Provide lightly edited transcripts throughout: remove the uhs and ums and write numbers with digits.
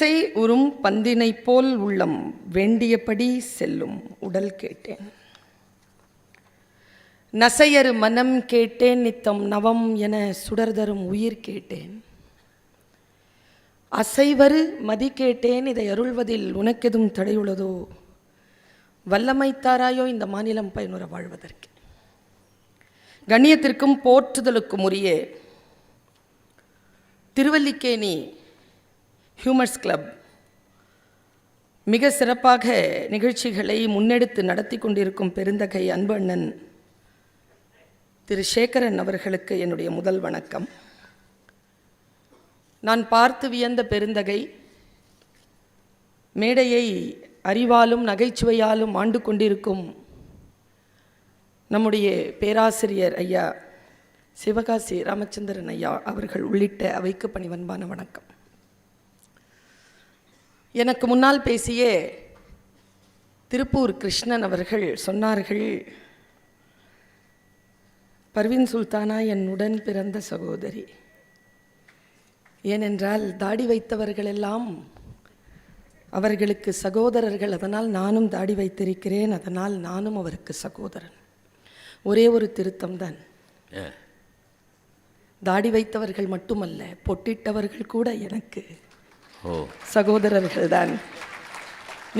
இன்னிசை உறும் பந்தினை போல் உள்ளம் வேண்டியபடி செல்லும் உடல் கேட்டேன். நசையறு மனம் கேட்டேன், நித்தம் நவம் என சுடர்தரும் உயிர் கேட்டேன். அசைவரு மதி கேட்டேன், இதை அருள்வதில் உனக்கெதும் தடையுள்ளதோ? வல்லமைத்தாராயோ இந்த மாநிலம் பயனுற வாழ்வதற்கு. கண்ணியத்திற்கும் போற்றுதலுக்கும் உரிய திருவல்லிக்கேணி ஹியூமர்ஸ் கிளப் மிக சிறப்பாக நிகழ்ச்சிகளை முன்னெடுத்து நடத்தி கொண்டிருக்கும் பெருந்தகை அன்பு அண்ணன் திரு சேகரன் அவர்களுக்கு என்னுடைய முதல் வணக்கம். நான் பார்த்து வியந்த பெருந்தகை மேடையை அறிவாலும் நகைச்சுவையாலும் ஆண்டு கொண்டிருக்கும் நம்முடைய பேராசிரியர் ஐயா சிவகாசி ராமச்சந்திரன் ஐயா அவர்கள் உள்ளிட்ட அவைக்கு பணிவன்பான வணக்கம். எனக்கு முன்னால் பேசிய திருப்பூர் கிருஷ்ணன் அவர்கள் சொன்னார்கள், பர்வீன் சுல்தானா என் உடன் பிறந்த சகோதரி. ஏனென்றால் தாடி வைத்தவர்களெல்லாம் அவர்களுக்கு சகோதரர்கள், அதனால் நானும் தாடி வைத்திருக்கிறேன், அதனால் நானும் அவருக்கு சகோதரன். ஒரே ஒரு திருத்தம்தான், தாடி வைத்தவர்கள் மட்டுமல்ல, பொட்டிட்டவர்கள் கூட எனக்கு சகோதரர்கள்தான்.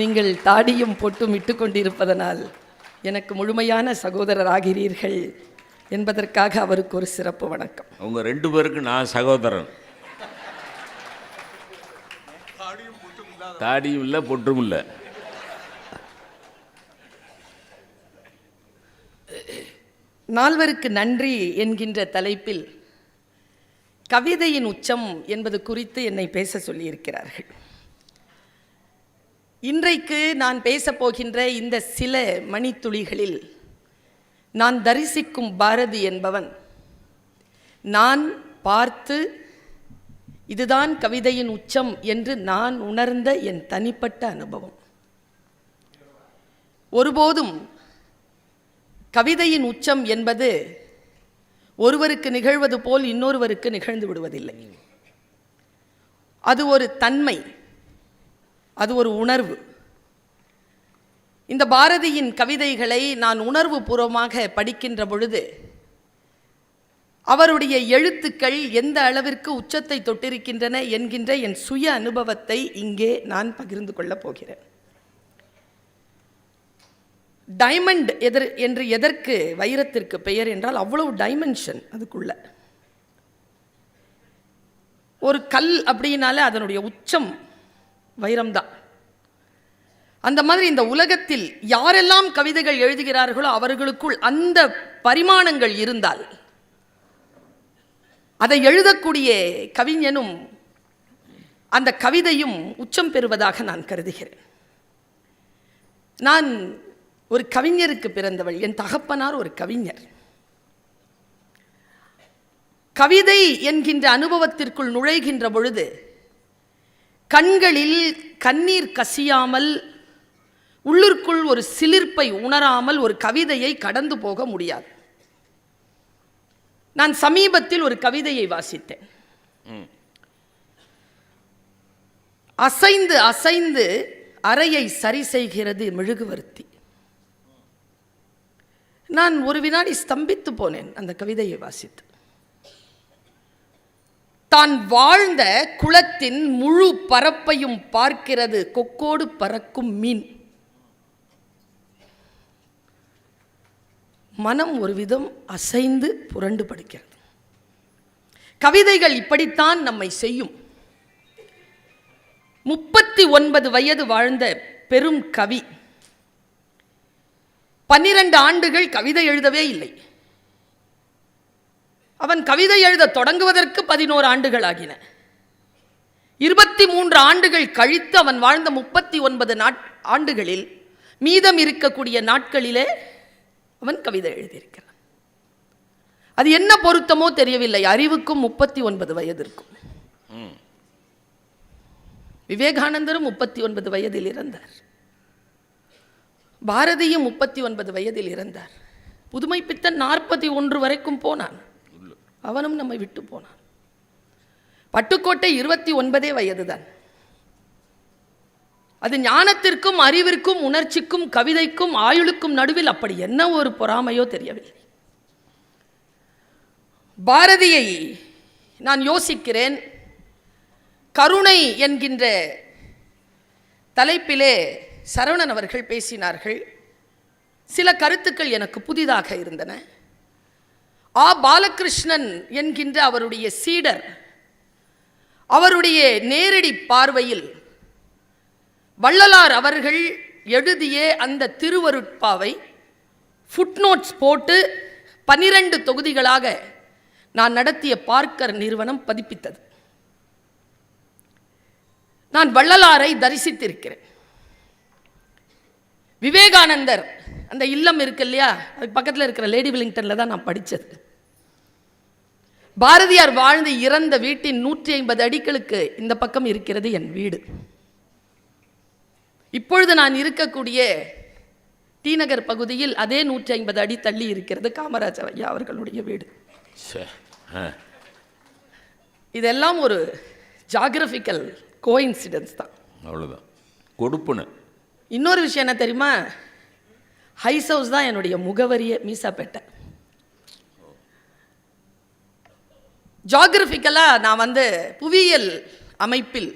நீங்கள் தாடியும் பொட்டும் இட்டு கொண்டிருப்பதனால் எனக்கு முழுமையான சகோதரர் ஆகிறீர்கள் என்பதற்காக அவருக்கு ஒரு சிறப்பு வணக்கம். அவங்க ரெண்டு பேருக்கு நான் சகோதரன். தாடியும் இல்லை பொட்டும் இல்லை. நால்வருக்கு நன்றி என்கின்ற தலைப்பில் கவிதையின் உச்சம் என்பது குறித்து என்னை பேச சொல்லியிருக்கிறார்கள். இன்றைக்கு நான் பேசப்போகின்ற இந்த சில மணித்துளிகளில் நான் தரிசிக்கும் பாரதி என்பவன் நான் பார்த்து இதுதான் கவிதையின் உச்சம் என்று நான் உணர்ந்த என் தனிப்பட்ட அனுபவம். ஒருபோதும் கவிதையின் உச்சம் என்பது ஒருவருக்கு நிகழ்வது போல் இன்னொருவருக்கு நிகழ்ந்து விடுவதில்லை. அது ஒரு தன்மை, அது ஒரு உணர்வு. இந்த பாரதியின் கவிதைகளை நான் உணர்வு பூர்வமாக படிக்கின்ற பொழுது அவருடைய எழுத்துக்கள் எந்த அளவிற்கு உச்சத்தை தொட்டிருக்கின்றன என்கின்ற என் சுய அனுபவத்தை இங்கே நான் பகிர்ந்து கொள்ளப் போகிறேன். டைமண்ட் என்று எதற்கு வைரத்திற்கு பெயர் என்றால் அவ்வளவு டைமென்ஷன் அதுக்குள்ள. ஒரு கல் அப்படின்னாலே அதனுடைய உச்சம் வைரம்தான். அந்த மாதிரி இந்த உலகத்தில் யாரெல்லாம் கவிதைகள் எழுதுகிறார்களோ அவர்களுக்குள் அந்த பரிமாணங்கள் இருந்தால் அதை எழுதக்கூடிய கவிஞனும் அந்த கவிதையும் உச்சம் பெறுவதாக நான் கருதுகிறேன். நான் ஒரு கவிஞருக்கு பிறந்தவள். என் தகப்பனார் ஒரு கவிஞர். கவிதை என்கின்ற அனுபவத்திற்குள் நுழைகின்ற பொழுது கண்களில் கண்ணீர் கசியாமல், உள்ளிற்குள் ஒரு சிலிர்ப்பை உணராமல் ஒரு கவிதையை கடந்து போக முடியாது. நான் சமீபத்தில் ஒரு கவிதையை வாசித்தேன். அசைந்து அசைந்து அறையை சரி செய்கிறது மெழுகுவர்த்தி. நான் ஒரு வினாடி ஸ்தம்பித்து போனேன் அந்த கவிதையை வாசித்து. தான் வாழ்ந்த குளத்தின் முழு பரப்பையும் பார்க்கிறது கொக்கோடு பறக்கும் மீன். மனம் ஒரு விதம் அசைந்து புரண்டு படுகிறது. கவிதைகள் இப்படித்தான் நம்மை செய்யும். 39 வயது வாழ்ந்த பெரும் கவி 12 ஆண்டுகள் கவிதை எழுதவே இல்லை. அவன் கவிதை எழுத தொடங்குவதற்கு 11 ஆண்டுகள் ஆகின. 23 ஆண்டுகள் கழித்து அவன் வாழ்ந்த 39 ஆண்டுகளில் மீதம் இருக்கக்கூடிய நாட்களிலே அவன் கவிதை எழுதியிருக்கிறான். அது என்ன பொருத்தமோ தெரியவில்லை. அறிவுக்கும் 39 வயது இருக்கும். விவேகானந்தரும் 39 வயதில் இறந்தார். பாரதியும் 39 வயதில் இறந்தார். புதுமை பித்தன் 41 வரைக்கும் போனான், அவனும் நம்மை விட்டு போனான். பட்டுக்கோட்டை 29 வயதுதான். அது ஞானத்திற்கும் அறிவிற்கும் உணர்ச்சிக்கும் கவிதைக்கும் ஆயுளுக்கும் நடுவில் அப்படி என்ன ஒரு பொறாமையோ தெரியவில்லை. பாரதியை நான் யோசிக்கிறேன். கருணை என்கின்ற தலைப்பிலே சரவணன் அவர்கள் பேசினார்கள். சில கருத்துக்கள் எனக்கு புதிதாக இருந்தன. பாலகிருஷ்ணன் என்கின்ற அவருடைய சீடர், அவருடைய நேரடி பார்வையில் வள்ளலார் அவர்கள் எழுதிய அந்த திருவருட்பாவை ஃபுட்நோட்ஸ் போட்டு 12 தொகுதிகளாக நான் நடத்திய பார்க்கர் நிறுவனம் பதிப்பித்தது. நான் வள்ளலாரை தரிசித்திருக்கிறேன். விவேகானந்தர் அந்த இல்லம் இருக்கு இல்லையா, அதுக்கு பக்கத்தில் இருக்கிற லேடி வில்லிங்டனில் தான் நான் படித்தது. பாரதியார் வாழ்ந்து இறந்த வீட்டின் 150 அடிகளுக்கு இந்த பக்கம் இருக்கிறது என் வீடு. இப்பொழுது நான் இருக்கக்கூடிய டி நகர் பகுதியில் அதே 150 அடி தள்ளி இருக்கிறது காமராஜர் ஐயா அவர்களுடைய வீடு. இதெல்லாம் ஒரு ஜாகிரபிக்கல் கோஇன்சிடென்ஸ் தான், அவ்வளோதான். கொடுப்புன இன்னொரு விஷயம் என்ன தெரியுமா, ஹைஸ் ஹவுஸ் தான் என்னுடைய முகவரியே, மீசாப்பேட்டை. ஜாகிரபிக்கலாக நான் புவியியல் அமைப்பில்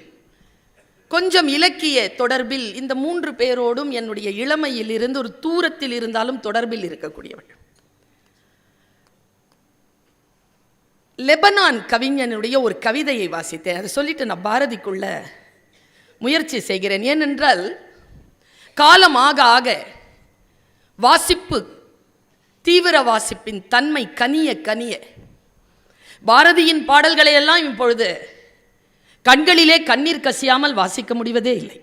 கொஞ்சம் இலக்கிய தொடர்பில் இந்த 3 பேரோடும் என்னுடைய இளமையில் இருந்து ஒரு தூரத்தில் இருந்தாலும் தொடர்பில் இருக்கக்கூடியவள். லெபனான் கவிஞனுடைய ஒரு கவிதையை வாசித்தேன். அதை சொல்லிட்டு நான் பாரதிக்குள்ள முயற்சி செய்கிறேன். ஏனென்றால் காலம் ஆக ஆக வாசிப்பு, தீவிர வாசிப்பின் தன்மை கனிய கனிய பாரதியின் பாடல்களை எல்லாம் இப்பொழுது கண்களிலே கண்ணீர் கசியாமல் வாசிக்க முடிவதே இல்லை.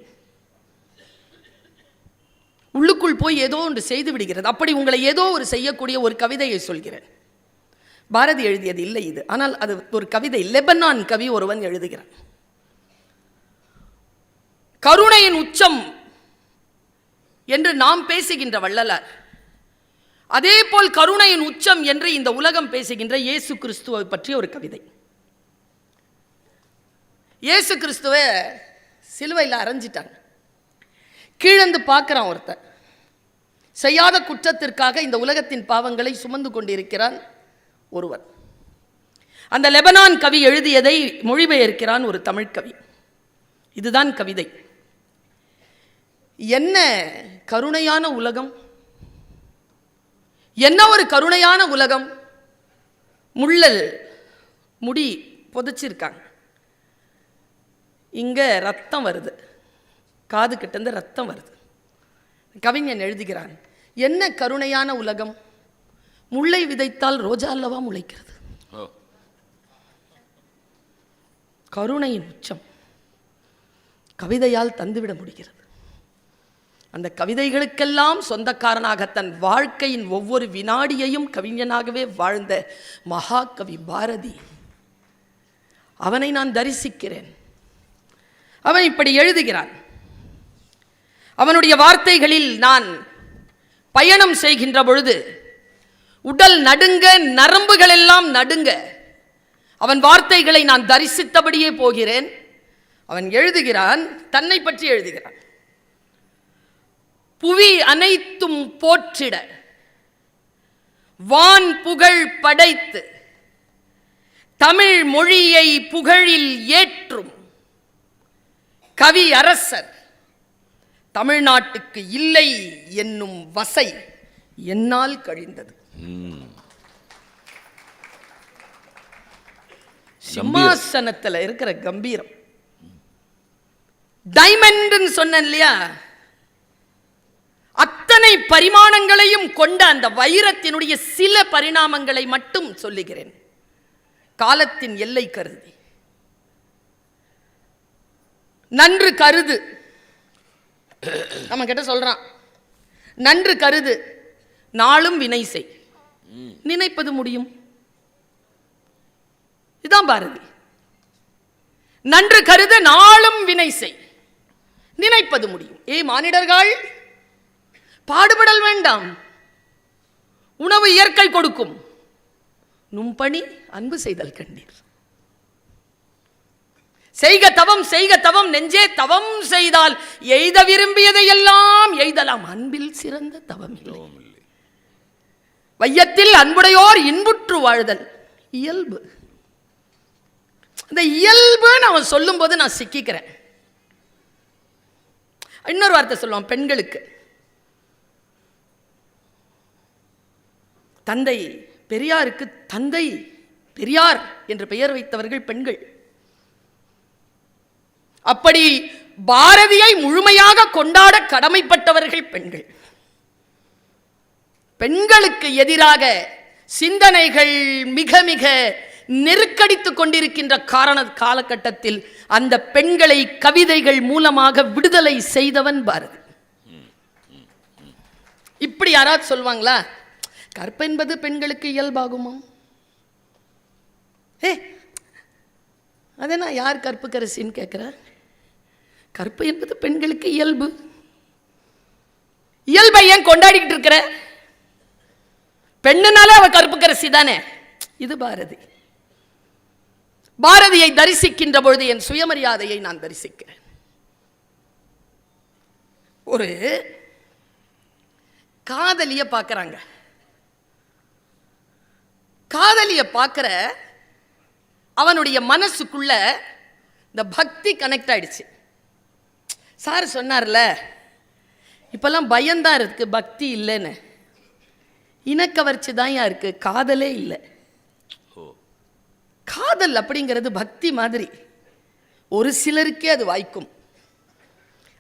உள்ளுக்குள் போய் ஏதோ ஒன்று செய்து விடுகிறது. அப்படி உங்களை ஏதோ ஒரு செய்யக்கூடிய ஒரு கவிதையை சொல்கிறேன். பாரதி எழுதியது இல்லை இது, ஆனால் அது ஒரு கவிதை. லெபனான் கவி ஒருவன் எழுதுகிறான். கருணையின் உச்சம் என்று நாம் பேசுகின்ற வள்ளலார், அதே போல் கருணையின் உச்சம் என்று இந்த உலகம் பேசுகின்ற இயேசு கிறிஸ்துவை பற்றிய ஒரு கவிதை. இயேசு கிறிஸ்துவை சிலுவையில் அரைஞ்சிட்டாங்க. கீழந்து பார்க்கிறான் ஒருத்தன், செய்யாத குற்றத்திற்காக இந்த உலகத்தின் பாவங்களை சுமந்து கொண்டிருக்கிறான் ஒருவன். அந்த லெபனான் கவி எழுதியதை மொழிபெயர்க்கிறான் ஒரு தமிழ் கவி. இதுதான் கவிதை. என்ன கருணையான உலகம், என்ன ஒரு கருணையான உலகம். முள்ளல் முடி புதைச்சிருக்காங்க, இங்க ரத்தம் வருது, காது கிட்ட ரத்தம் வருது. கவிஞன் எழுதுகிறான், என்ன கருணையான உலகம், முல்லை விதைத்தால் ரோஜா அல்லவா முளைக்கிறது. கருணையின் உச்சம் கவிதையால் தந்துவிட முடிகிறது. அந்த கவிதைகளுக்கெல்லாம் சொந்தக்காரனாக தன் வாழ்க்கையின் ஒவ்வொரு வினாடியையும் கவிஞனாகவே வாழ்ந்த மகாகவி பாரதி, அவனை நான் தரிசிக்கிறேன். அவன் இப்படி எழுதுகிறான். அவனுடைய வார்த்தைகளில் நான் பயணம் செய்கின்ற பொழுது உடல் நடுங்க, நரம்புகள் எல்லாம் நடுங்க. அவன் வார்த்தைகளை நான் தரிசித்தபடியே போகிறேன். அவன் எழுதுகிறான், தன்னை பற்றி எழுதுகிறான். புவி அனைத்தும் போற்றிட வான் புகழ் படைத்து தமிழ் மொழியை புகழில் ஏற்றும் கவி அரசர் தமிழ்நாட்டுக்கு இல்லை என்னும் வசை என்னால் கழிந்தது. சிம்மாசனத்தில் இருக்கிற கம்பீரம், டைமண்ட் சொன்னேன் இல்லையா, அத்தனை பரிமாணங்களையும் கொண்ட அந்த வைரத்தினுடைய சில பரிணாமங்களை மட்டும் சொல்லுகிறேன், காலத்தின் எல்லை கருதி. நன்று கருது, நம்ம கிட்ட சொல்றான், நன்று கருது நாளும் வினை செய், நினைப்பது முடியும். இதுதான் பாரதி. நன்று கருது நாளும் வினை செய், நினைப்பது முடியும். மானிடர்கள் பாடுபடல் வேண்டாம், உணவு இயற்கை கொடுக்கும், நும்பணி அன்பு செய்தல் கண்டீர். செய்க தவம் செய்க தவம் நெஞ்சே தவம் செய்தால் எய்த விரும்பியதை எல்லாம் எய்தலாம், அன்பில் சிறந்த தவம் இல்லை. வையத்தில் அன்புடையோர் இன்புற்று வாழ்தல் இயல்பு. இந்த இயல்பு அவன் சொல்லும் போது நான் சிக்கிக்கிறேன். இன்னொரு வார்த்தை சொல்லுவான் பெண்களுக்கு. தந்தை பெரியாருக்கு தந்தை பெரியார் என்று பெயர் வைத்தவர்கள் பெண்கள். அப்படி பாரதியை முழுமையாக கொண்டாட கடமைப்பட்டவர்கள் பெண்கள். பெண்களுக்கு எதிராக சிந்தனைகள் மிக மிக நெருக்கடித்துக் கொண்டிருக்கின்ற காலகட்டத்தில் அந்த பெண்களை கவிதைகள் மூலமாக விடுதலை செய்தவன் பாரதி. இப்படி யாராவது சொல்வாங்களா? கற்பு என்பது பெண்களுக்கு இயல்பாகுமா? அதனா யார் கற்புக்கரசின்னு கேட்கிற? கற்பு என்பது பெண்களுக்கு இயல்பு. இயல்பை ஏன் கொண்டாடிக்கிட்டு இருக்கிற? பெண்ணுனால அவ கற்புக்கரசி தானே. இது பாரதி. பாரதியை தரிசிக்கின்ற பொழுது என் சுயமரியாதையை நான் தரிசிக்கிறேன். ஒரு காதலிய பார்க்கறாங்க. காதலிய பார்க்கிற அவனுடைய மனசுக்குள்ள இந்த பக்தி கனெக்ட் ஆயிடுச்சு. சார் சொன்னார்ல, இப்பெல்லாம் பயம்தான் இருக்கு, பக்தி இல்லைன்னு. இனக்கவர்ச்சி தான் இருக்கு, காதலே இல்லை. காதல் அப்படிங்கிறது பக்தி மாதிரி ஒரு சிலருக்கே அது வாய்க்கும்.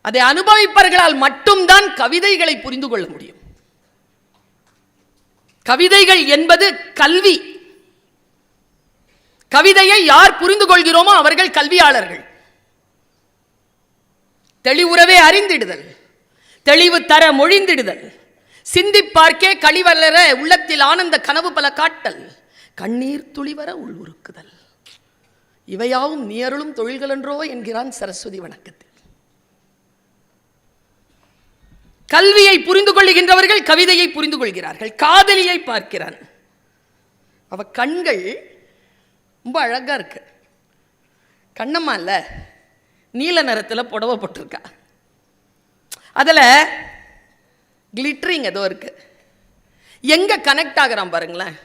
அதை அனுபவிப்பவர்களால் மட்டும்தான் கவிதைகளை புரிந்து கொள்ள முடியும். கவிதைகள் என்பது கல்வி. கவிதையை யார் புரிந்து கொள்கிறோமோ அவர்கள் கல்வியாளர்கள். தெளிவுறவே அறிந்திடுதல், தெளிவு தர மொழிந்திடுதல், சிந்திப்பார்க்கே கழிவலர உள்ளத்தில் ஆனந்த கனவு பல காட்டல், கண்ணீர் துளிவர உள்ளுருக்குதல், இவையாவும் நீயருளும் தொழில்கள் என்றோ என்கிறான் சரஸ்வதி வணக்கத்தில். கல்வியை புரிந்து கொள்ளுகின்றவர்கள் கவிதையை புரிந்து கொள்கிறார்கள். காதலியை பார்க்கிறான். அவ கண்கள் ரொம்ப அழகா இருக்கு. கண்ணம்மா இல்ல, நீல நிறத்தில் புடவை போட்டிருக்கா. அதில் கிளிட்டரிங் ஏதோ இருக்கு. எங்க கனெக்ட் ஆகிறான் பாருங்களேன்.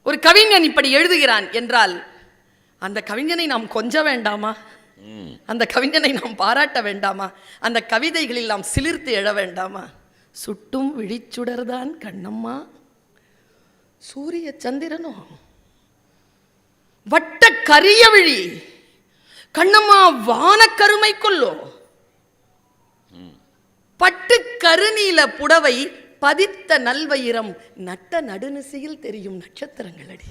ஒரு கவிஞன் இப்படி எழுதுகிறான் என்றால் அந்த கவிஞனை நாம் கொஞ்ச வேண்டாமா? அந்த கவிஞனை நாம் பாராட்ட வேண்டாமா? அந்த கவிதைகளில் நாம் சிலிர்த்து எழ வேண்டாமா? சுட்டும் விழிச்சுடர்தான் கண்ணம்மா, சூரிய சந்திரனோ வட்ட கரிய விழி, கண்ணம்மா வானக்கருமை கொல்லோ, பட்டு கருநீல புடவை பதித்த நல்வயிரம், நட்ட நடுநிசையில் தெரியும் நட்சத்திரங்கள் அடி.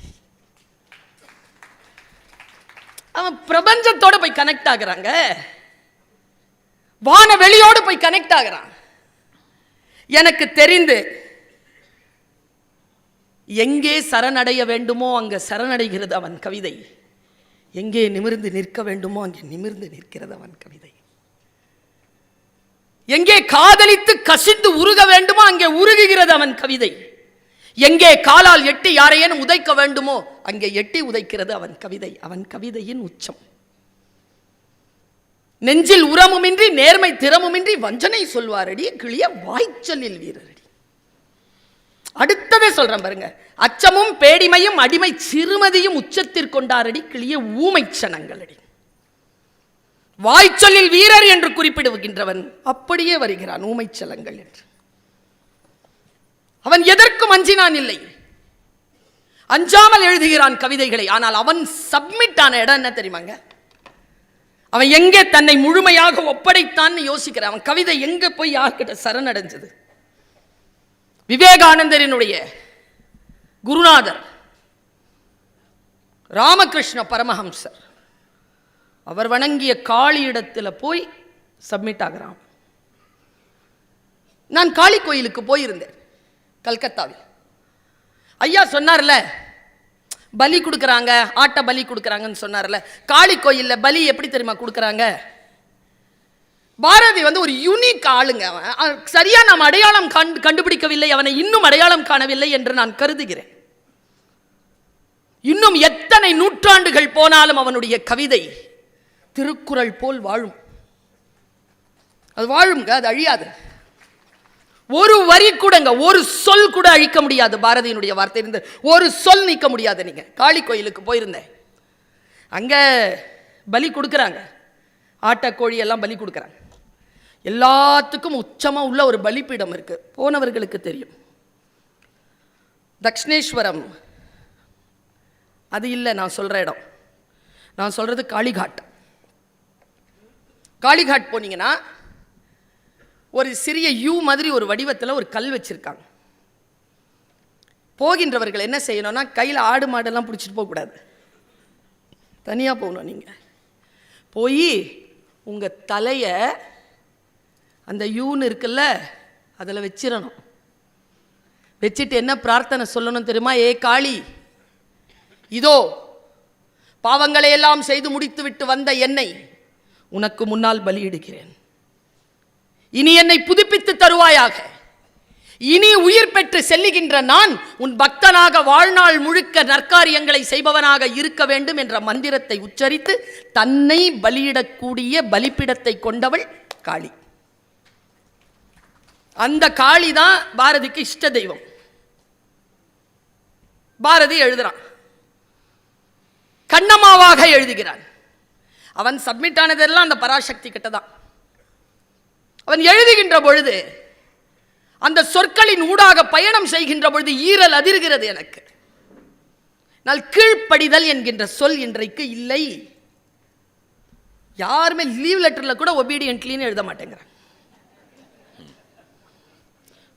அவன் பிரபஞ்சத்தோட போய் கனெக்ட் ஆகுறாங்க, வான வெளியோடு போய் கனெக்ட் ஆகிறான். எனக்கு தெரிந்து எங்கே சரணடைய வேண்டுமோ அங்கே சரணடைகிறது அவன் கவிதை, எங்கே நிமிர்ந்து நிற்க வேண்டுமோ அங்கே நிமிர்ந்து நிற்கிறது அவன் கவிதை, எங்கே காதலித்து கசிந்து உருக வேண்டுமோ அங்கே உருகுகிறது அவன் கவிதை, எங்கே காலால் எட்டி யாரையேனும் உதைக்க வேண்டுமோ அங்கே எட்டி உதைக்கிறது அவன் கவிதை. அவன் கவிதையின் உச்சம். நெஞ்சில் உரமுமின்றி நேர்மை திறமுமின்றி வஞ்சனை சொல்வாரடி, கிளிய வாய்ச்சலில் வீரரடி. அடுத்ததே சொல்றேன் பாருங்க. அச்சமும் பேடிமையும் அடிமை சிறுமதியும் உச்சத்திற்கொண்டாரடி, கிளிய ஊமைச்சனங்களடி. வாய்ச்சொல்லில் வீரர் என்று குறிப்பிடுகின்றவன் அப்படியே வருகிறான் ஊமைச்சலங்கள் என்று. அவன் எதற்கும் அஞ்சினான் இல்லை, அஞ்சாமல் எழுதுகிறான் கவிதைகளை. ஆனால் அவன் சப்மிட் ஆன இடம் என்ன தெரியுமாங்க? அவன் எங்கே தன்னை முழுமையாக ஒப்படைத்தான் யோசிக்கிறான். அவன் கவிதை எங்க போய் யார்கிட்ட சரணடைஞ்சது? விவேகானந்தரினுடைய குருநாதர் ராமகிருஷ்ண பரமஹம்சர் அவர் வணங்கிய காளியிடத்தில் போய் சப்மிட் ஆகிறான். நான் காளி கோயிலுக்கு போயிருந்தேன் கல்கத்தாவில். ஐயா சொன்னார்ல, பலி கொடுக்குறாங்க, ஆட்டை பலி கொடுக்குறாங்கன்னு சொன்னார்ல. காளி கோயிலில் பலி எப்படி தெரியுமா கொடுக்குறாங்க? பாரதி ஒரு யூனிக் ஆளுங்க. அவன் சரியா நாம் அடையாளம் கண்டுபிடிக்கவில்லை, அவனை இன்னும் அடையாளம் காணவில்லை என்று நான் கருதுகிறேன். இன்னும் எத்தனை நூற்றாண்டுகள் போனாலும் அவனுடைய கவிதை திருக்குறள் போல் வாழும். அது வாழுங்க, அது அழியாது. ஒரு வரி கூடங்க, ஒரு சொல் கூட அழிக்க முடியாது. பாரதியினுடைய வார்த்தை இருந்து ஒரு சொல் நீக்க முடியாது. நீங்க காளி கோயிலுக்கு போயிருந்தேன், அங்க பலி கொடுக்கறாங்க, ஆட்ட கோழி எல்லாம் பலி கொடுக்கறாங்க. எல்லாத்துக்கும் உச்சமா உள்ள ஒரு பலிப்பீடம் இருக்கு, போனவர்களுக்கு தெரியும். தக்ஷணேஸ்வரம் அது இல்லை நான் சொல்ற இடம். நான் சொல்றது காளிகாட். காளிகாட் போனீங்கன்னா ஒரு சிறிய யூ மாதிரி ஒரு வடிவத்தில் ஒரு கல் வச்சிருக்காங்க. போகின்றவர்கள் என்ன செய்யணும்னா கையில் ஆடு மாடெல்லாம் பிடிச்சிட்டு போகக்கூடாது, தனியாக போகணும். நீங்கள் போய் உங்கள் தலையை அந்த யூன்னு இருக்குல்ல அதில் வச்சிடணும். வச்சுட்டு என்ன பிரார்த்தனை சொல்லணும் தெரியுமா? ஏ காளி, இதோ பாவங்களை எல்லாம் செய்து முடித்து விட்டு வந்த என்னை உனக்கு முன்னால் பலியிடுகிறேன். இனி என்னை புதுப்பித்து தருவாயாக. இனி உயிர் பெற்று செல்லுகின்ற நான் உன் பக்தனாக வாழ்நாள் முழுக்க நற்காரியங்களை செய்பவனாக இருக்க வேண்டும் என்ற மந்திரத்தை உச்சரித்து தன்னை பலியிடக்கூடிய பலிப்பிடத்தை கொண்டவள் காளி. அந்த காளி தான் பாரதிக்கு இஷ்ட தெய்வம். பாரதி எழுதுறான், கண்ணம்மாவாக எழுதுகிறான். அவன் சப்மிட் ஆனதெல்லாம் அந்த பராசக்தி கிட்ட தான். அவன் எழுதுகின்ற பொழுது அந்த சொற்களின் ஊடாக பயணம் செய்கின்ற பொழுது ஈரல் அதிர்கிறது எனக்கு. நான் கீழ்ப்படிதல் என்கின்ற சொல் இன்றைக்கு இல்லை. யாருமே லீவ் லெட்டர்ல கூட ஒபீடியன்ட்லின்னு எழுத மாட்டேங்கிறாங்க.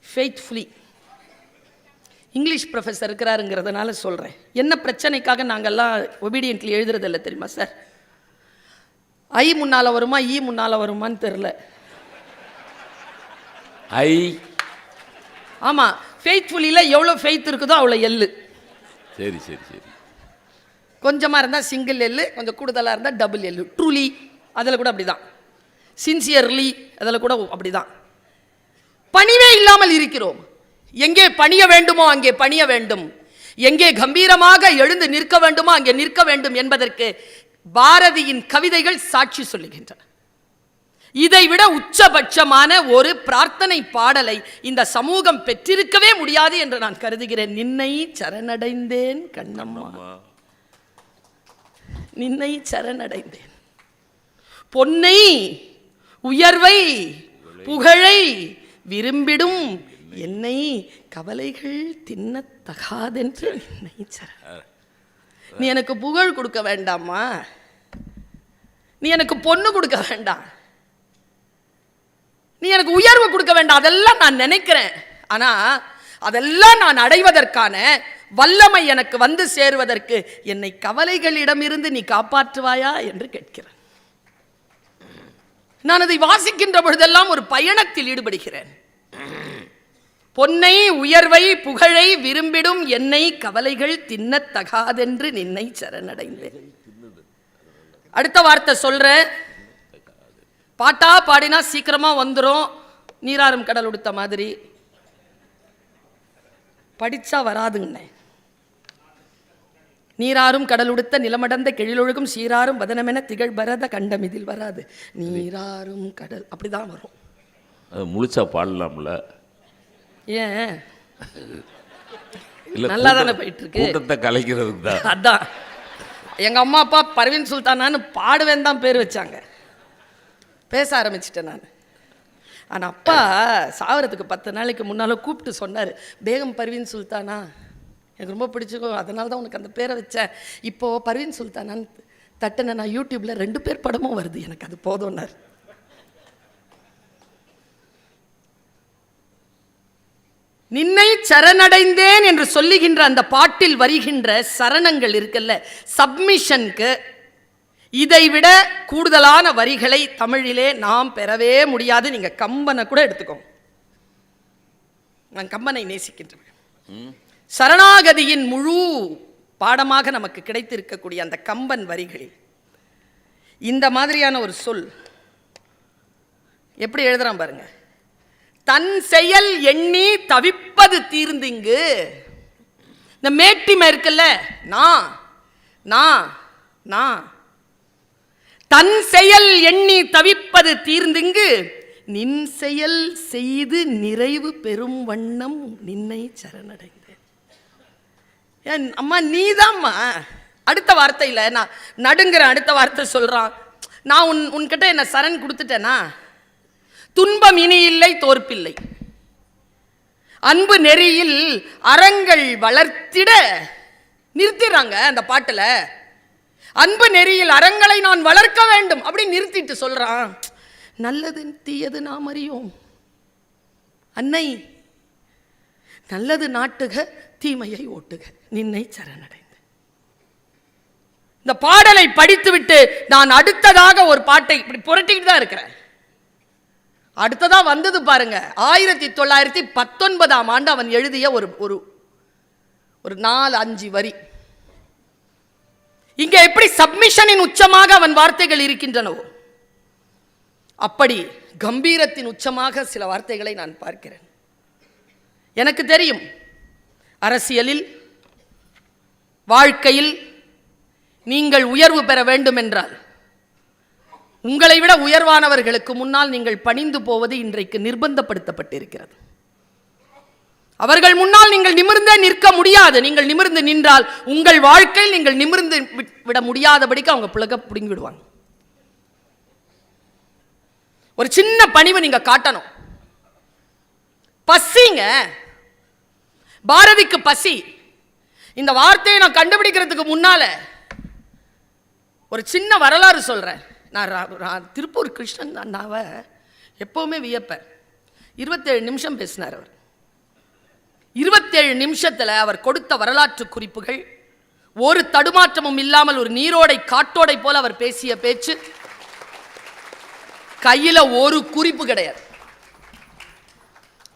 ஃபெய்த்ஃபுல்லி இங்கிலீஷ் ப்ரொஃபஸர் இருக்கிறாருங்கிறதுனால சொல்கிறேன். என்ன பிரச்சனைக்காக நாங்கள்லாம் ஒபீடியன்ட்லி எழுதுறதில்ல தெரியுமா சார்? ஐ முன்னால் வருமா ஈ முன்னால் வருமான்னு தெரில. ஐ ஆமாம், ஃபெய்த்ஃபுல்லியில் எவ்வளோ ஃபெய்த் இருக்குதோ அவ்வளோ எள்ளு. சரி சரி சரி. கொஞ்சமாக இருந்தால் சிங்கிள் எள்ளு, கொஞ்சம் கூடுதலாக இருந்தால் டபுள் எள்ளு. ட்ரூலி அதில் கூட அப்படி தான். சின்சியர்லி அதில் கூட அப்படி தான். பணிவே இல்லாமல் இருக்கிறோம். எங்கே பணிய வேண்டுமோ அங்கே பணிய வேண்டும், எங்கே கம்பீரமாக எழுந்து நிற்க வேண்டுமோ அங்கே நிற்க வேண்டும் என்பதற்கு பாரதியின் கவிதைகள் சாட்சி சொல்லுகின்றன. இதைவிட உச்சபட்சமான ஒரு பிரார்த்தனை பாடலை இந்த சமூகம் பெற்றிருக்கவே முடியாது என்று நான் கருதுகிறேன். நின்னை சரணடைந்தேன் கண்ணம்மா, நின்னை சரணடைந்தேன். பொன்னை உயர்வை புகழை விரும்பிடும் என்னை கவலைகள் தின்னத்தகாதென்று என்னை சரண. நீ எனக்கு புகழ் கொடுக்க வேண்டாமா, நீ எனக்கு பொண்ணு கொடுக்க வேண்டாம், நீ எனக்கு உயர்வு கொடுக்க வேண்டாம், அதெல்லாம் நான் நினைக்கிறேன். ஆனா அதெல்லாம் நான் அடைவதற்கான வல்லமை எனக்கு வந்து சேருவதற்கு என்னை கவலைகளிடமிருந்து நீ காப்பாற்றுவாயா என்று கேட்கிறேன். நான் அதை வாசிக்கின்ற பொழுதெல்லாம் ஒரு பயணத்தில் ஈடுபடுகிறேன். பொன்னை உயர்வை புகழை விரும்பிடும் என்னை கவலைகள் தின்னத்தகாதென்று நின்னை சரணடைந்தேன். அடுத்த வார்த்தை சொல்ற, பாட்டா பாடினா சீக்கிரமா வந்துடும், நீராறும் கடல் உடுத்த மாதிரி. படிச்சா வராதுங்க. நீராறும் கடல் உடுத்த நிலமடந்த கெழிலொழுகும் சீராறும் வதனமென திகழ் பரத கண்டம் இதில் வராது. நீராறும் கடல் அப்படிதான் வரும். முழுச்சா பாடலாம்ல? ஏன் நல்லா தானே போயிட்டு இருக்கு, கூட்டத்தை கலைக்கிறதுக்கு தான். அதான் எங்க அம்மா அப்பா பர்வீன் சுல்தானான்னு பாடுவேன் தான் பேர் வச்சாங்க. பேச ஆரம்பிச்சிட்டேன் நான். ஆனால் அப்பா சாவறதுக்கு 10 நாளைக்கு முன்னால் கூப்பிட்டு சொன்னார், பேகம் பர்வீன் சுல்தானா எனக்கு ரொம்ப பிடிச்சிக்கும், அதனால தான் உனக்கு அந்த பேரை வச்சேன். இப்போது பர்வீன் சுல்தானான்னு தட்டுன நான் யூடியூப்பில் 2 பேர் படமும் வருது, எனக்கு அது போதும்னார். நின்னை சரணடைந்தேன் என்று சொல்லுகின்ற அந்த பாட்டில் வருகின்ற சரணங்கள் இருக்குல்ல, சப்மிஷனுக்கு இதைவிட கூடுதலான வரிகளை தமிழிலே நாம் பெறவே முடியாது. நீங்க கம்பனை கூட எடுத்துக்கோங்க, நான் கம்பனை நேசிக்கின்றேன். சரணாகதியின் முழு பாடமாக நமக்கு கிடைத்திருக்கக்கூடிய அந்த கம்பன் வரிகளில் இந்த மாதிரியான ஒரு சொல் எப்படி எழுதுறான் பாருங்க. தன் செயல் எண்ணி தவிப்பது தீர்ந்திங்கு. இந்த மேட்டிமை இருக்குல்ல, நான் நான் தன் செயல் எண்ணி தவிப்பது தீர்ந்திங்கு நின் செயல் செய்து நிறைவு பெறும் வண்ணம் நின்னை சரணடைந்தேன். ஏன் அம்மா நீதாம்மா. அடுத்த வார்த்தையில் நான் நடுங்கிறேன். அடுத்த வார்த்தை சொல்றான், நான் உன்கிட்ட என்ன சரண் கொடுத்துட்டேனா? துன்பம் இனி இல்லை தோற்பில்லை, அன்பு நெறியில் அறங்கள் வளர்த்திட. நிறுத்திடுறாங்க அந்த பாட்டுல. அன்பு நெறியில் அறங்களை நான் வளர்க்க வேண்டும் அப்படி நிறுத்திட்டு சொல்றான், நல்லது தீயது நாம் அறியோம் அன்னை, நல்லது நாட்டுக தீமையை ஓட்டுக நின்னை சரணடைந்து. இந்த பாடலை படித்துவிட்டு நான் அடுத்ததாக ஒரு பாட்டை இப்படி புரட்டிக்கிட்டு தான் இருக்கிறேன். அடுத்ததா வந்தது பாருங்க, 1919ஆம் ஆண்டு அவன் எழுதிய ஒரு 4-5 வரி. இங்க எப்படி சப்மிஷனின் உச்சமாக அவன் வார்த்தைகள் இருக்கின்றனவோ அப்படி கம்பீரத்தின் உச்சமாக சில வார்த்தைகளை நான் பார்க்கிறேன். எனக்கு தெரியும், அரசியலில் வாழ்க்கையில் நீங்கள் உயர்வு பெற வேண்டும் என்றால் உங்களை விட உயர்வானவர்களுக்கு முன்னால் நீங்கள் பணிந்து போவது இன்றைக்கு நிர்பந்தப்படுத்தப்பட்டிருக்கிறது. அவர்கள் முன்னால் நீங்கள் நிமிர்ந்தே நிற்க முடியாது. நீங்கள் நிமிர்ந்து நின்றால் உங்கள் வாழ்க்கையில் நீங்கள் நிமிர்ந்து விட முடியாதபடிக்கு அவங்க பிடுங்கி விடுவாங்க. ஒரு சின்ன பணிவை நீங்க காட்டணும். பசிங்க, பாரதிக்கு பசி. இந்த வார்த்தையை நான் கண்டுபிடிக்கிறதுக்கு முன்னால ஒரு சின்ன வரலாறு சொல்றேன். நான் திருப்பூர் கிருஷ்ணன் அண்ணாவை எப்பவுமே வியப்பேன். 27 நிமிஷம் பேசினார் அவர். 27 நிமிஷத்துல அவர் கொடுத்த வரலாற்று குறிப்புகள் ஒரு தடுமாற்றமும் இல்லாமல் ஒரு நீரோடை காட்டோடை போல அவர் பேசிய பேச்சு. கையில ஒரு குறிப்பு கிடையாது,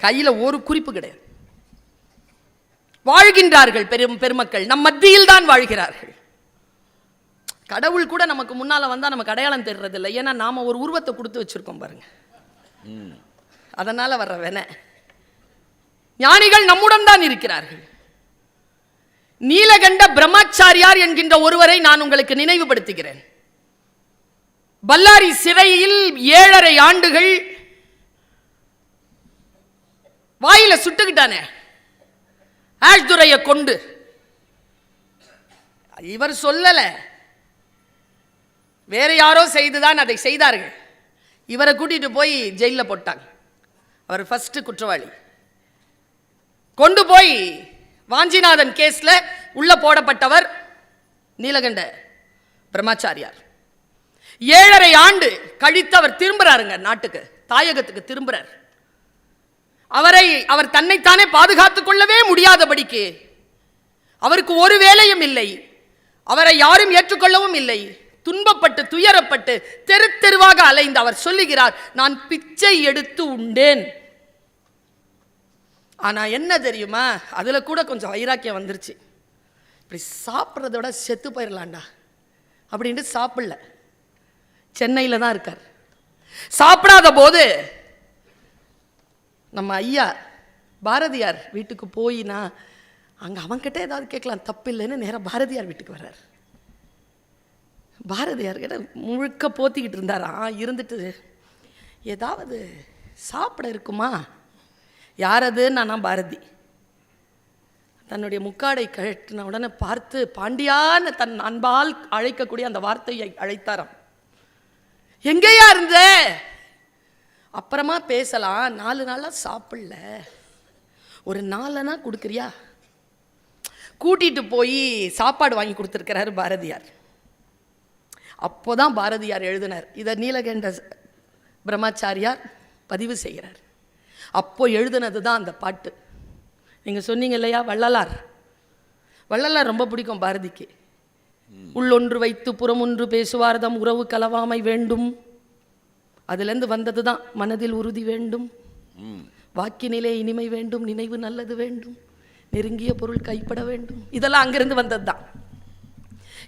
கையில ஒரு குறிப்பு கிடையாது. வாழ்கின்றார்கள் பெருமக்கள், நம் மத்தியில் தான் வாழ்கிறார்கள். கடவுள் கூட நமக்கு முன்னால வந்தா நமக்கு அடையாளம் தெரிறது இல்லை. ஏன்னா நாம ஒரு உருவத்தை கொடுத்து வச்சிருக்கோம் பாருங்க, அதனால வர்ற வேண. ஞானிகள் நம்முடன் தான் இருக்கிறார்கள். நீலகண்ட பிரம்மச்சாரியார் என்கின்ற ஒருவரை நான் உங்களுக்கு நினைவுபடுத்துகிறேன். பல்லாரி சிறையில் 7.5 ஆண்டுகள் வாயில சுட்டுக்கிட்டானே ஆஷ்துரையை கொண்டு. இவர் சொல்லல, வேற யாரோ செய்துதான் அதை செய்தார்கள். இவரை கூட்டிட்டு போய் ஜெயில போட்டாங்க. அவர் ஃபர்ஸ்ட் குற்றவாளி. கொண்டு போய் வாஞ்சிநாதன் கேஸ்ல உள்ள போடப்பட்டவர் நீலகண்ட பிரம்மச்சாரியார். 7.5 ஆண்டு கழித்து அவர் திரும்புறாருங்க, நாட்டுக்கு தாயகத்துக்கு திரும்புறார். அவர் தன்னைத்தானே பாதுகாத்துக் கொள்ளவே முடியாதபடிக்கு அவருக்கு ஒரு வேலையும் இல்லை, அவரை யாரும் ஏற்றுக்கொள்ளவும் இல்லை. துன்பப்பட்டு துயரப்பட்டு தெரு தெருவாக அலைந்து அவர் சொல்லுகிறார், நான் பிச்சை எடுத்து உண்டேன். ஆனா என்ன தெரியுமா, அதுல கூட கொஞ்சம் வைராக்கியம் வந்துருச்சு. இப்படி சாப்பிட்றதோட செத்து போயிடலாண்டா அப்படின்ட்டு சாப்பிடல. சென்னையில தான் இருக்கார். சாப்பிடாத போது நம்ம ஐயா பாரதியார் வீட்டுக்கு போயினா அங்க அவன்கிட்ட ஏதாவது கேட்கலாம், தப்பு இல்லைன்னு நேராக பாரதியார் வீட்டுக்கு வர்றார். பாரதியார் கிட்ட முழுக்க போத்திக்கிட்டு இருந்தாரா. இருந்துட்டு ஏதாவது சாப்பிட இருக்குமா? யாரது? நான் பாரதி. தன்னுடைய முக்காடை கழட்டின உடனே பார்த்து பாண்டியான்னு தன் அன்பால் அழைக்கக்கூடிய அந்த வார்த்தையை அழைத்தாராம். எங்கேயா இருந்த? அப்புறமா பேசலாம், 4 நாளா சாப்பிடல, ஒரு 4 அணா கொடுக்குறியா? கூட்டிட்டு போய் சாப்பாடு வாங்கி கொடுத்துருக்கிறாரு பாரதியார். அப்போதான் பாரதியார் எழுதினார். இதை நீலகண்ட பிரம்மச்சாரியார் பதிவு செய்கிறார். அப்போ எழுதுனது தான் அந்த பாட்டு. நீங்க சொன்னீங்க இல்லையா, வள்ளலார் ரொம்ப பிடிக்கும் பாரதிக்கு. உள்ளொன்று வைத்து புறமொன்று பேசுவார்தம் உறவு கலவாமை வேண்டும். அதுலேருந்து வந்தது தான் மனதில் உறுதி வேண்டும், வாக்கினிலே இனிமை வேண்டும், நினைவு நல்லது வேண்டும், நெருங்கிய பொருள் கைப்பட வேண்டும். இதெல்லாம் அங்கிருந்து வந்தது தான்.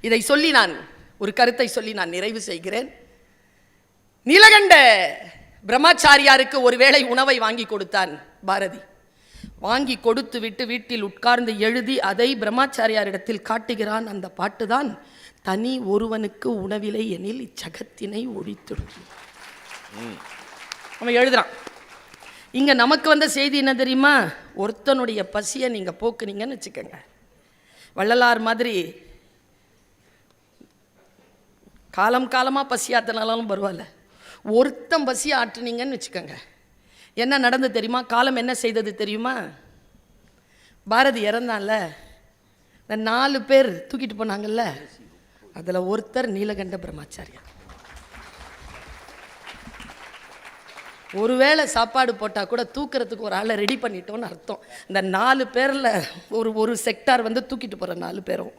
இதை சொல்லி நான் ஒரு கருத்தை சொல்லி நான் நிறைவு செய்கிறேன். நீலகண்ட பிரம்மச்சாரியாருக்கு ஒருவேளை உணவை வாங்கி கொடுத்தான் பாரதி. வாங்கி கொடுத்து விட்டு வீட்டில் உட்கார்ந்து எழுதி அதை பிரம்மச்சாரியாரிடத்தில் காட்டுகிறான். அந்த பாட்டு தான் தனி ஒருவனுக்கு உணவில்லை எனில் இச்சகத்தினை ஒழித்திடும். அவன் எழுதுறான். இங்க நமக்கு வந்த செய்தி என்ன தெரியுமா? ஒருத்தனுடைய பசியை நீங்க போக்குனீங்கன்னு வச்சுக்கோங்க, வள்ளலார் மாதிரி காலம் காலமாக பசியாத்தினாலும் பரவாயில்ல, ஒருத்தன் பசி ஆற்றுனீங்கன்னு வச்சுக்கோங்க, என்ன நடந்து தெரியுமா? காலம் என்ன செய்தது தெரியுமா? பாரதி இறந்தான்ல, இந்த 4 பேர் தூக்கிட்டு போனாங்கல்ல, அதில் ஒருத்தர் நீலகண்ட பிரம்மாச்சாரியார். ஒருவேளை சாப்பாடு போட்டால் கூட தூக்கிறதுக்கு ஒரு ஆளை ரெடி பண்ணிட்டோன்னு அர்த்தம். இந்த 4 பேரில் ஒரு செக்டார் வந்து தூக்கிட்டு போகிற 4 பேரும்.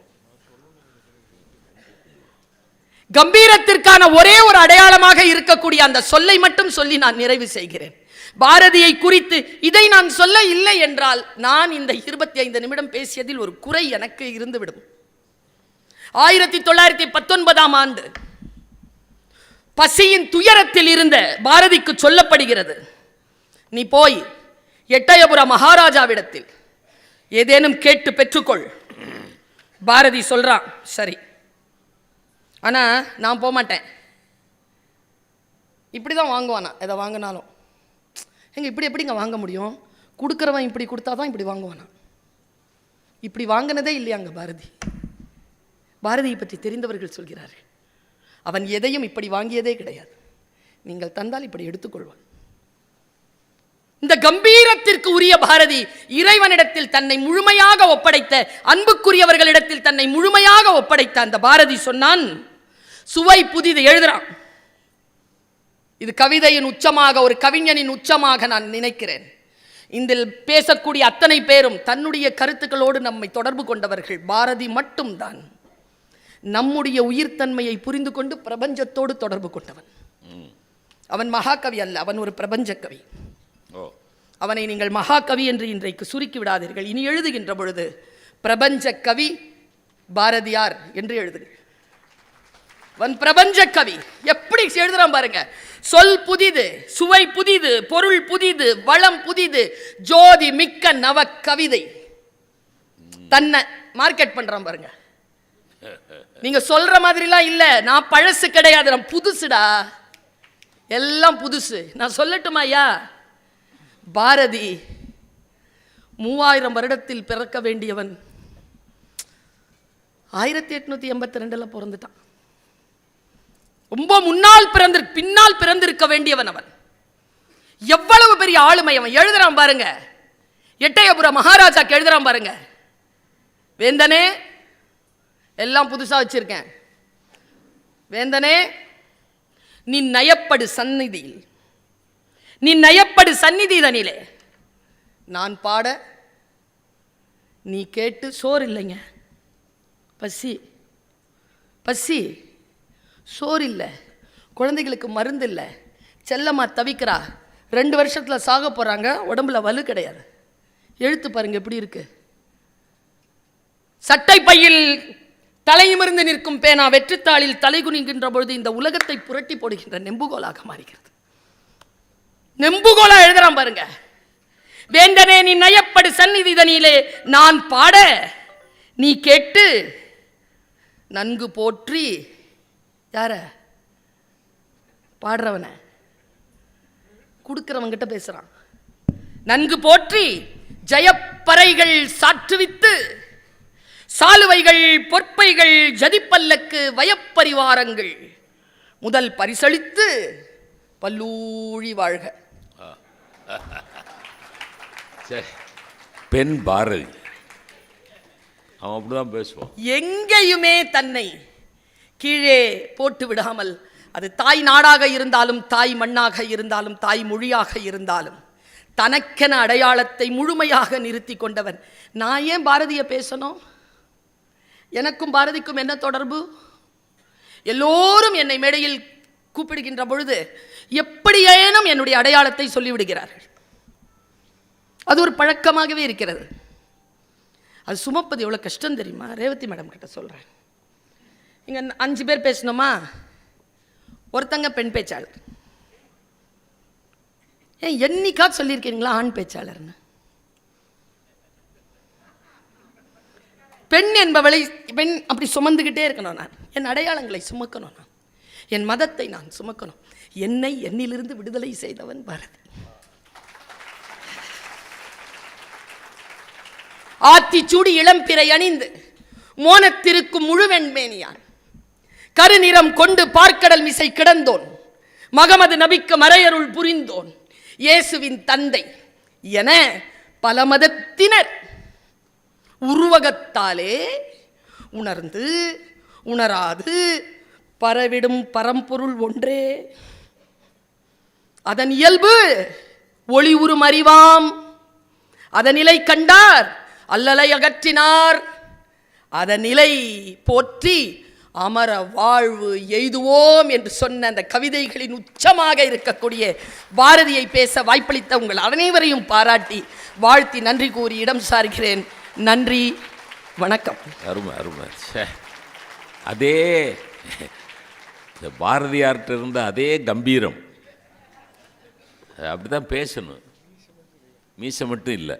கம்பீரத்திற்கான ஒரே ஒரு அடையாளமாக இருக்கக்கூடிய அந்த சொல்லை மட்டும் சொல்லி நான் நிறைவு செய்கிறேன். பாரதியை குறித்து இதை நான் சொல்ல இல்லை என்றால் நான் இந்த 25 நிமிடம் பேசியதில் ஒரு குறை எனக்கு இருந்துவிடும். 1919ஆம் ஆண்டு பசியின் துயரத்தில் இருந்த பாரதிக்கு சொல்லப்படுகிறது, நீ போய் எட்டயபுர மகாராஜாவிடத்தில் ஏதேனும் கேட்டு பெற்றுக்கொள். பாரதி சொல்றான், சரி, ஆனா நான் போக மாட்டேன். இப்படிதான் வாங்குவானா, எதை வாங்கினாலும். எங்க இப்படி எப்படிங்க வாங்க முடியும்? கொடுக்குறவன் இப்படி கொடுத்தாதான் இப்படி வாங்குவானா? இப்படி வாங்கினதே இல்லையாங்க பாரதி. பாரதியை பற்றி தெரிந்தவர்கள் சொல்கிறார்கள், அவன் எதையும் இப்படி வாங்கியதே கிடையாது. நீங்கள் தந்தால் இப்படி எடுத்துக்கொள்வான். இந்த கம்பீரத்திற்கு உரிய பாரதி இறைவனிடத்தில் தன்னை முழுமையாக ஒப்படைத்த, அன்புக்குரியவர்களிடத்தில் தன்னை முழுமையாக ஒப்படைத்த அந்த பாரதி சொன்னான், சுவை புதிது. எழுதுறான். இது கவிதையின் உச்சமாக, ஒரு கவிஞனின் உச்சமாக நான் நினைக்கிறேன். இதில் பேசக்கூடிய அத்தனை பேரும் தன்னுடைய கருத்துக்களோடு நம்மை தொடர்பு கொண்டவர்கள். பாரதி மட்டும்தான் நம்முடைய உயிர்த்தன்மையை புரிந்து கொண்டு பிரபஞ்சத்தோடு தொடர்பு கொண்டவன். அவன் மகாகவி அல்ல, அவன் ஒரு பிரபஞ்ச கவி. அவனை நீங்கள் மகாகவி என்று இன்றைக்கு சுருக்கி விடாதீர்கள். இனி எழுதுகின்ற பொழுது பிரபஞ்ச கவி பாரதியார் என்று எழுதுங்கள். அவன் பிரபஞ்ச கவி. எப்படி எழுதுறான் பாருங்க. சொல் புதிது, சுவை புதிது, பொருள் புதிது, வளம் புதிது, ஜோதி மிக்க நவ கவிதை. தன்னை மார்க்கெட் பண்றான் பாருங்க. நீங்க சொல்ற மாதிரிலாம் இல்ல, நான் பழசு கிடையாது, நான் புதுசுடா, எல்லாம் புதுசு. நான் சொல்லட்டுமா ஐயா, பாரதி 3000 வருடத்தில் பிறக்க வேண்டியவன் 1882 பிறந்துட்டான். ரொம்ப முன்னால் பின்னால் பிறந்திருக்க வேண்டியவன் அவன். எவ்வளவு பெரிய ஆளுமை அவன். எழுதுறான் பாருங்க, எட்டயபுர மகாராஜாக்கு எழுதுறான் பாருங்க, வேந்தனே எல்லாம் புதுசா வச்சிருக்கேன், வேந்தனே நீ நயப்படு சந்நிதியில், நீ நயப்படு சந்நிதிதனிலே நான் பாட நீ கேட்டு. சோறு இல்லைங்க, பசி பசி, சோறு இல்லை, குழந்தைகளுக்கு மருந்து இல்லை, செல்லம்மா தவிக்கிறா, 2 வருஷத்துல சாக போறாங்க, உடம்புல வலு கிடையாது. எழுத்து பாருங்க எப்படி இருக்கு. சட்டை பையில் தலையிமிருந்து நிற்கும் பேனா வெற்றித்தாளில் தலை குனிகின்ற பொழுது இந்த உலகத்தை புரட்டி போடுகின்ற நெம்புகோலாக மாறுகிறது. நெம்புகோலா எழுதுறான் பாருங்க. வேந்தனே நீ நயப்படு சந்நிதிதனிலே நான் பாட நீ கேட்டு நன்கு போற்றி. யார? பாடுறவன, கொடுக்கிறவங்கிட்ட பேசுறான். நன்கு போற்றி ஜெயப்பறைகள் சாற்றுவித்து, சாலுவைகள் பொற்பைகள் ஜதிப்பல்லக்கு வயப்பரிவாரங்கள் முதல் பரிசளித்து பல்லூழி வாழ்க. பெண் பாரதி அவன் அப்படிதான் பேசுவான். எங்கேயுமே தன்னை கீழே போட்டு விடாமல், அது தாய் நாடாக இருந்தாலும், தாய் மண்ணாக இருந்தாலும், தாய் மொழியாக இருந்தாலும், தனக்கென அடையாளத்தை முழுமையாக நிறுத்தி கொண்டவன். நான் ஏன் பாரதியை பேசணும்? எனக்கும் பாரதிக்கும் என்ன தொடர்பு? எல்லோரும் என்னை மேடையில் கூப்பிடுகின்ற பொழுது எப்படியேனும் என்னுடைய அடையாளத்தை சொல்லிவிடுகிறார்கள். அது ஒரு பழக்கமாகவே இருக்கிறது. அது சுமப்பது எவ்வளோ கஷ்டம் தெரியுமா? ரேவதி மேடம் கிட்ட சொல்கிறேன். இங்கே 5 பேர் பேசணுமா, ஒருத்தங்க பெண் பேச்சாளர். ஏன் என்னைக்காவது சொல்லியிருக்கீங்களா ஆண் பேச்சாளர்னு? பெண் என்பவளை பெண் அப்படி சுமந்துக்கிட்டே இருக்கணும். நான் என் அடையாளங்களை சுமக்கணும், நான் என் மதத்தை நான் சுமக்கணும். என்னை என்னிலிருந்து விடுதலை செய்தவன் பாரதி. ஆத்திச்சூடி இளம்பிறை அணிந்து மோனத்திருக்கும் முழுவெண்மேனியான், கருநிறம் கொண்டு பார்க்கடல் மிசை கிடந்தோன், மகமது நபிக்கு மறையருள் புரிந்தோன், இயேசுவின் தந்தை என பல மதத்தினர் உருவகத்தாலே உணர்ந்து உணராது பரவிடும் பரம்பொருள் ஒன்றே. அதன் இயல்பு ஒளி உறும் அறிவாம். அதன் நிலை கண்டார் அல்லலை அகற்றினார். அதன் நிலை போற்றி அமர வாழ்வு எய்துவோம் என்று சொன்ன அந்த கவிதைகளின் உச்சமாக இருக்கக்கூடிய பாரதியை பேச வாய்ப்பளித்த உங்கள் அனைவரையும் பாராட்டி வாழ்த்தி நன்றி கூறி இடம் சார்கிறேன். நன்றி, வணக்கம். அருமை அருமை. அதே இந்த பாரதியார்கிட்ட இருந்த அதே கம்பீரம், அப்படி தான் பேசணும். மீசை மட்டும் இல்லை.